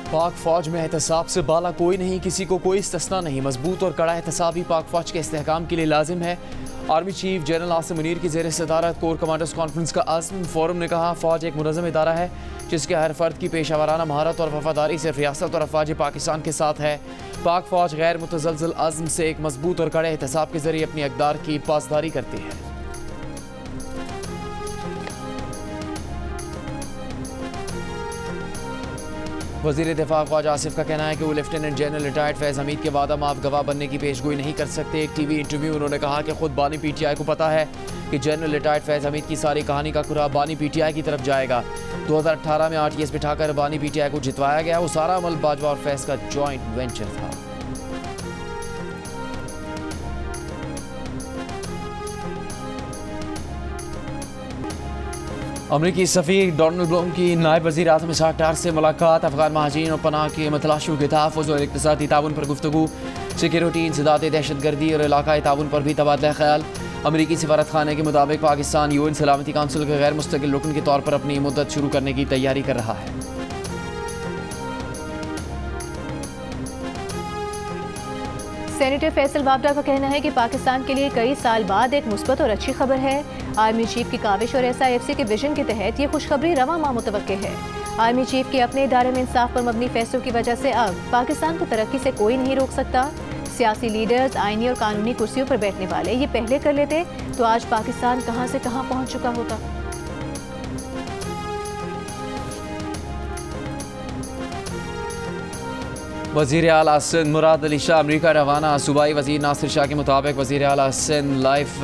पाक फौज में एहतसाब से बाला कोई नहीं, किसी को कोई इस्तिस्ना नहीं। मजबूत और कड़ा एहतसाब ही पाक फौज के इस्तेहकाम के लिए लाजिम है। Army chief general Asim Munir की ज़ेर सदारत कोर कमांडर्स कॉन्फ्रेंस का आज़म फोरम ने कहा, फ़ौज एक मुनज़्ज़म इदारा है जिसके हर फर्द की पेशावराना महारत और वफादारी सिर्फ रियासत और अफवाज पाकिस्तान के साथ है। पाक फौज गैर मुतज़लज़ल आज़म से एक मजबूत और कड़े एहतसाब के ज़रिए अपनी अक़दार की पासदारी करती है। वज़ीर दिफा ख्वाजा आसिफ का कहना है कि वो लेफ्टिनेंट जनरल रिटायर्ड फैज़ हमीद के वादा माफ गवाह बनने की पेशगोई नहीं कर सकते। एक टीवी इंटरव्यू में उन्होंने कहा कि खुद बानी पीटीआई को पता है कि जनरल रिटायर्ड फैज़ हमीद की सारी कहानी का खुरा बानी पीटीआई की तरफ जाएगा। 2018 में RTS बिठाकर बानी पीटीआई को जितवाया गया। वो सारा अमल बाजवा और फैज़ का जॉइंट वेंचर था। अमरीकी सफ़ीर डोनाल्ड ब्लूम की नायब वज़ीर आज़म इसहाक़ डार से मुलाकात। अफ़गान महाजिरीन और पनाह के मतलाशियों के तहफ़्फ़ुज़ और इक़्तिसादी ताउन पर गुफ्तगू। सिक्योरिटी, इंसदाद दहशतगर्दी और इलाक़ाई ताउन पर भी तबादला ख्याल। अमरीकी सफारत खाने के मुताबिक पाकिस्तान UN सलामती काउंसिल के गैर मुस्तकिल रुकन के तौर पर अपनी मुद्दत शुरू करने की तैयारी कर रहा है। सेनेटर फैसल वावडा का कहना है कि पाकिस्तान के लिए कई साल बाद एक मुस्बत और अच्छी खबर है। आर्मी चीफ की काविश और SIFC के विजन के तहत ये खुशखबरी रवा माह मुतवक्के है। आर्मी चीफ के अपने इदारे में इंसाफ पर मबनी फैसलों की वजह से अब पाकिस्तान को तरक्की से कोई नहीं रोक सकता। सियासी लीडर्स आईनी और कानूनी कुर्सियों पर बैठने वाले ये पहले कर लेते तो आज पाकिस्तान कहां से कहां पहुंच चुका होता। वज़ीर आला सिंध मुराद अली शाह अमरीका रवाना। सूबाई वज़ीर नासिर शाह के मुताबिक वज़ीर आला सिंध लाइफ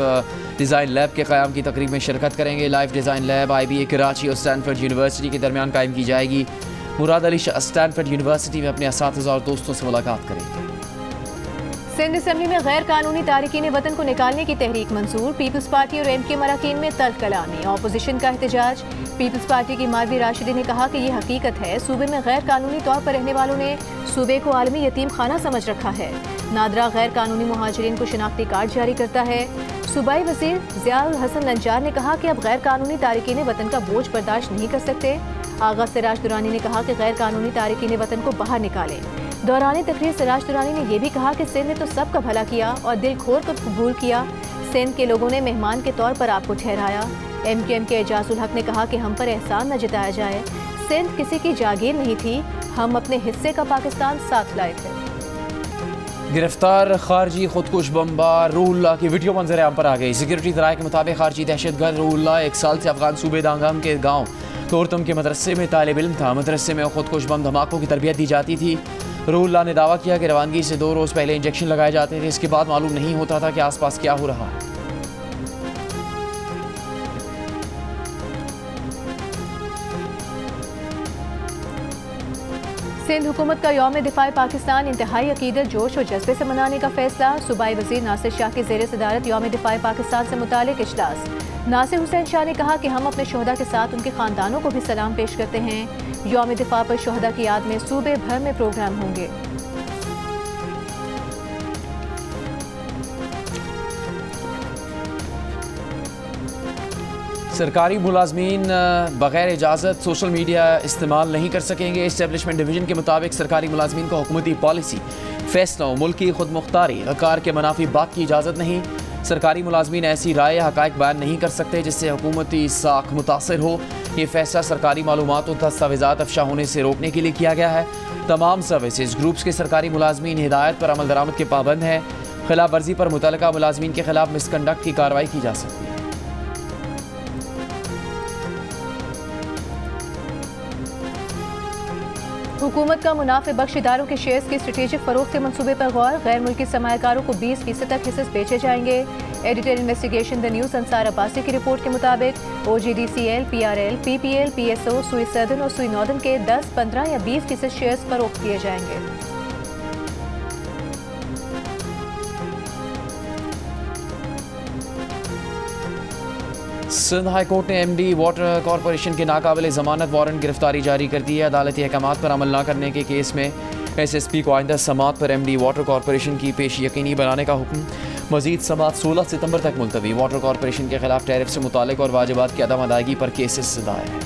डिज़ाइन लैब के क़याम की तकरीब में शिरकत करेंगे। Life design lab IBA Karachi और स्टैनफोर्ड यूनिवर्सिटी के दरमियान कायम की जाएगी। मुराद अली शाह स्टैनफोर्ड यूनिवर्सिटी में अपने असातिज़ा और दोस्तों से मुलाकात करेंगे। सिंध असम्बली में गैर कानूनी तारिकीन वतन को निकालने की तहरीक मंजूर। पीपल्स पार्टी और MK मराकीन में तल्ख कलामी। अपोजिशन का एहतजाज। पीपल्स पार्टी की मारवी राशिदी ने कहा कि यह हकीकत है, सूबे में गैर कानूनी तौर पर रहने वालों ने सूबे को आलमी यतीम खाना समझ रखा है। नादरा गैर कानूनी मुहाजिरीन को शिनाख्ती कार्ड जारी करता है। सूबाई वजीर ज़ियाउल हसन लंजार ने कहा कि अब गैर कानूनी तारिकीन वतन का बोझ बर्दाश्त नहीं कर सकते। आगा सिराज दुरानी ने कहा कि गैर कानूनी तारिकीन वतन को बाहर निकालें। दौरान तकरीर सिराज दुरानी ने यह भी कहा कि सिंध ने तो सबका भला किया और दिल खोल कर कबूल किया। सिंध के लोगों ने मेहमान के तौर पर आपको ठहराया। MKM के एजाजुल हक ने कहा कि हम पर एहसान न जताया जाए। सिंध किसी की जागीर नहीं थी, हम अपने हिस्से का पाकिस्तान साथ लाए थे। गिरफ्तार खारजी खुदकुश बमबार रूहुल्लाह की वीडियो मंजर आम पर आ गई। सिक्योरिटी ज़राए के मुताबिक खारजी दहशतगर्द रूहुल्लाह 1 साल से अफगान सूबे दांगम के गाँव तोरतम के मदरसे में तालिब इल्म था। मदरसे में खुदकुश बम धमाकों की तरबियत दी जाती थी। रूहुल्लाह ने दावा किया कि रवानगी से 2 रोज़ पहले इंजेक्शन लगाए जाते थे। इसके बाद मालूम नहीं होता था कि आसपास क्या हो रहा है। सिंध हुकूमत का यौम दिफाए पाकिस्तान इंतहाई अकीदत, जोश और जज्बे से मनाने का फैसला। सूबाई वजीर नासिर शाह की ज़ेर सदारत यौम दिफाए पाकिस्तान से मुतालिक इजलास। नासिर हुसैन शाह ने कहा कि हम अपने शोहदा के साथ उनके ख़ानदानों को भी सलाम पेश करते हैं। यौम दिफा पर शोहदा की याद में सूबे भर में प्रोग्राम होंगे। सरकारी मुलाजमीन बग़ैर इजाज़त सोशल मीडिया इस्तेमाल नहीं कर सकेंगे। इस्टेब्लिशमेंट डिवीज़न के मुताबिक सरकारी मुलाजमीन को हुकूमती पॉलिसी, फैसलों, मुल्की खुद मुख्तारी, हकार के मनाफी बात की इजाज़त नहीं। सरकारी मुलाजमीन ऐसी राय हक़ाइक़ बयान नहीं कर सकते जिससे हुकूमती साख मुतासर हो। ये फैसला सरकारी मालूमात और दस्तावेज़ात अफशा होने से रोकने के लिए किया गया है। तमाम सर्विसेज ग्रुप्स के सरकारी मुलाजमीन हिदायत पर अमल दरामद के पाबंद हैं। खिलाफ वर्जी पर मुतलका मुलाजमीन के खिलाफ मिसकंडक्ट की कार्रवाई की जा सकती है। हुकूमत का मुनाफे बख्श इदारों के शेयर्स की स्ट्रेटेजिक फरोख्त के मंसूबे पर गौर। गैर मुल्की सरमायाकारों को 20% तक हिस्से बेचे जाएंगे। Editor investigation the news Ansar Abbasi की रिपोर्ट के मुताबिक OGDCL, PRL, PPL, PSO, सुई सदर्न और सुई नॉर्दर्न के 10, 15 या 20% शेयर्स फरोख्त किए जाएंगे। सिंध हाई कोर्ट ने MD वाटर कॉरपोरेशन के नाकाबिल ज़मानत वारंट गिरफ्तारी जारी कर दी है। अदालती अहकामात पर अमल न करने के केस में SSP को आइंदा समात पर MD वाटर कॉरपोरेशन की पेश यकीनी बनाने का हुक्म। मजीद समात 16 सितंबर तक मुलतवी। वाटर कॉरपोरेशन के खिलाफ टैरिफ से मुतालिक और वाजिबात की अदम अदायगी पर केसेस दायर है।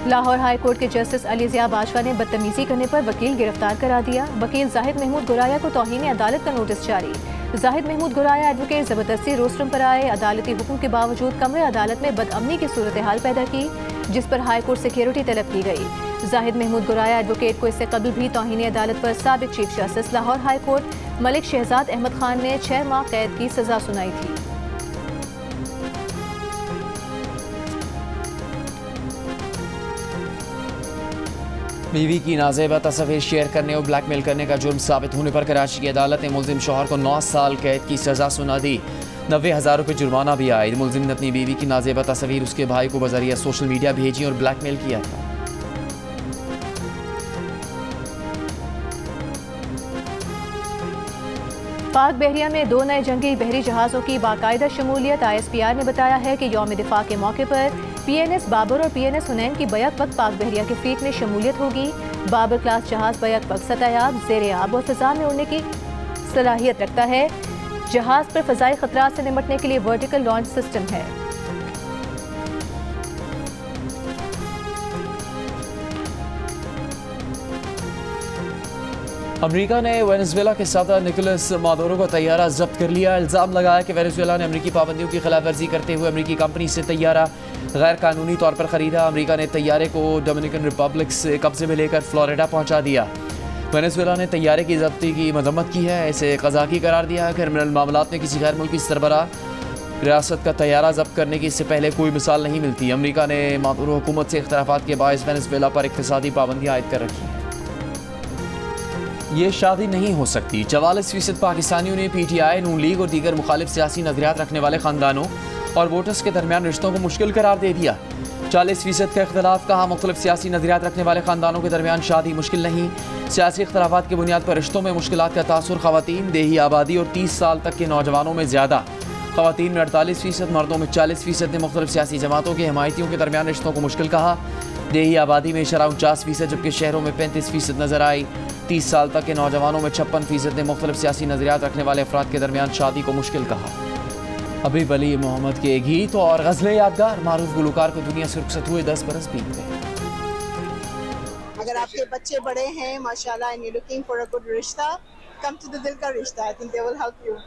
लाहौर हाई कोर्ट के जस्टिस अली ज़िया बाजवा ने बदतमीजी करने पर वकील गिरफ्तार करा दिया। वकील जाहिद महमूद गुराया को तौहीन अदालत का नोटिस जारी। जाहिद महमूद गुराया एडवोकेट जबरदस्ती रोस्टरम पर आए, अदालती हुक्म के बावजूद कमरे अदालत में बदअमनी की सूरत हाल पैदा की, जिस पर हाई कोर्ट सिक्योरिटी तलब की गई। जाहिद महमूद गुराया एडवोकेट को इससे कबल भी तौहीन अदालत पर साबिक chief justice Lahore high court Malik Shahzad Ahmad Khan ने 6 माह कैद की सजा सुनाई थी। बीवी की नाजेबा तस्वीर शेयर करने और ब्लैकमेल करने का जुर्म साबित होने पर कराची की अदालत ने मुलजिम शौहर को 9 साल कैद की सजा सुना दी। 90,000 रुपये जुर्माना भी आए। मुलजिम ने अपनी बीवी की नाजेबा तस्वीर उसके भाई को बजरिया सोशल मीडिया भेजी और ब्लैकमेल किया था। पाक बहरिया में 2 नए जंगी बहरी जहाज़ों की बाकायदा शमूलियत। ISPR ने बताया है कि यौम दिफा के मौके पर PNS बाबर और PNS हुनैन की बैक वक्त पाक बहरिया के फ्लीट में शमूलियत होगी। बाबर क्लास जहाज़ बैक वक्त सतह-ए-आब, ज़ेर-ए-आब और फ़िज़ा में उड़ने की सलाहियत रखता है। जहाज़ पर फ़ज़ाई ख़तरात से निपटने के लिए वर्टिकल लॉन्च सिस्टम है। अमेरिका ने वेनेजुएला के सदर निकोलस मादुरो का तैयारा जब्त कर लिया। इल्ज़ाम लगाया कि वेनेजुएला ने अमेरिकी पाबंदियों की खिलाफ वर्जी करते हुए अमेरिकी कंपनी से तैयारा गैर कानूनी तौर पर ख़रीदा। अमेरिका ने तैयारे को डोमिनिकन रिपब्लिक से कब्जे में लेकर फ्लोरिडा पहुंचा दिया। वेनेजुएला ने तैयारे की जब्ती की मजम्मत की है, इसे क़ज़ाकी करार दिया है। क्रिमिनल मामलात में किसी गैर मुल्की सरबराह रियासत का तैयारा जब्त करने की इससे पहले कोई मिसाल नहीं मिलती। अमेरिका ने मादुरो हुकूमत से इख्तलाफात के बायस वेनेजुएला पर इक़्तिसादी पाबंदियाँ आयद कर रखी हैं। ये शादी नहीं हो सकती। 44% पाकिस्तानियों ने PTI, नून लीग और दीगर मुखालिफ सियासी नजरियात रखने वाले खानदानों और वोटर्स के दरमियान रिश्तों को मुश्किल करार दे दिया। 40% का इख्तलाफ कहा, मुख्तलिफ सियासी नजरियात रखने वाले खानदानों के दरमियान शादी मुश्किल नहीं। सियासी इख्तलाफात की बुनियाद पर रिश्तों में मुश्किलात का तासुर खवातीन, देही आबादी और 30 साल तक के नौजवानों में ज़्यादा। खवातीन में 48%, मर्दों में 40% ने मुख्तलिफ सियासी जमातों के हमायतियों के दरमियान रिश्तों को मुश्किल कहा। देही आबादी में शरह 49%, जबकि शहरों में 35% नजर आई। 30 साल तक के नौजवानों में 56% ने मुख्तलिफ सियासी नजरियात रखने वाले अफराद के दरमियान शादी को मुश्किल कहा। हबीब अली मोहम्मद के गीत और गज़लें यादगार, मारूफ गुलकार को दुनिया से रुखसत हुए 10 बरस बीत गए। अगर आपके बच्चे बड़े हैं माशाल्लाह and you're looking for a good रिश्ता, come to the दिल का रिश्ता. I think they will help you.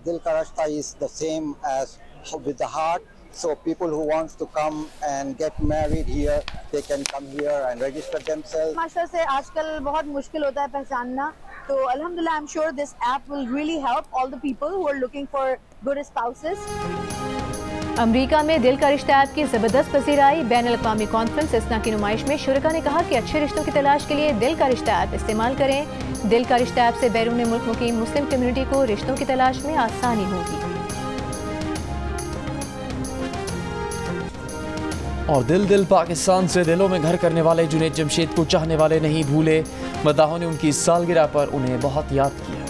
दिल का रिश्ता is the same as with the heart. So people who wants to come and get married here, they can come here and register themselves. माशा से आजकल बहुत मुश्किल होता है पहचानना, तो अल्हम्दुलिल्लाह I'm sure this app will really help all the people who are looking for good spouses. अमरीका में दिल का रिश्ता ऐप की ज़बरदस्त पसीराई। बैनुल-अक़वामी कॉन्फ्रेंस इस्ना की नुमाइश में शुरका ने कहा कि अच्छे रिश्तों की तलाश के लिए दिल का रिश्ता ऐप इस्तेमाल करें। दिल का रिश्ता ऐप से बैरून मुल्क मुकीम मुस्लिम कम्युनिटी को रिश्तों की तलाश में आसानी होगी। और दिल पाकिस्तान से दिलों में घर करने वाले जुनैद जमशेद को चाहने वाले नहीं भूले। मदाहों ने उनकी सालगिरह पर उन्हें बहुत याद किया।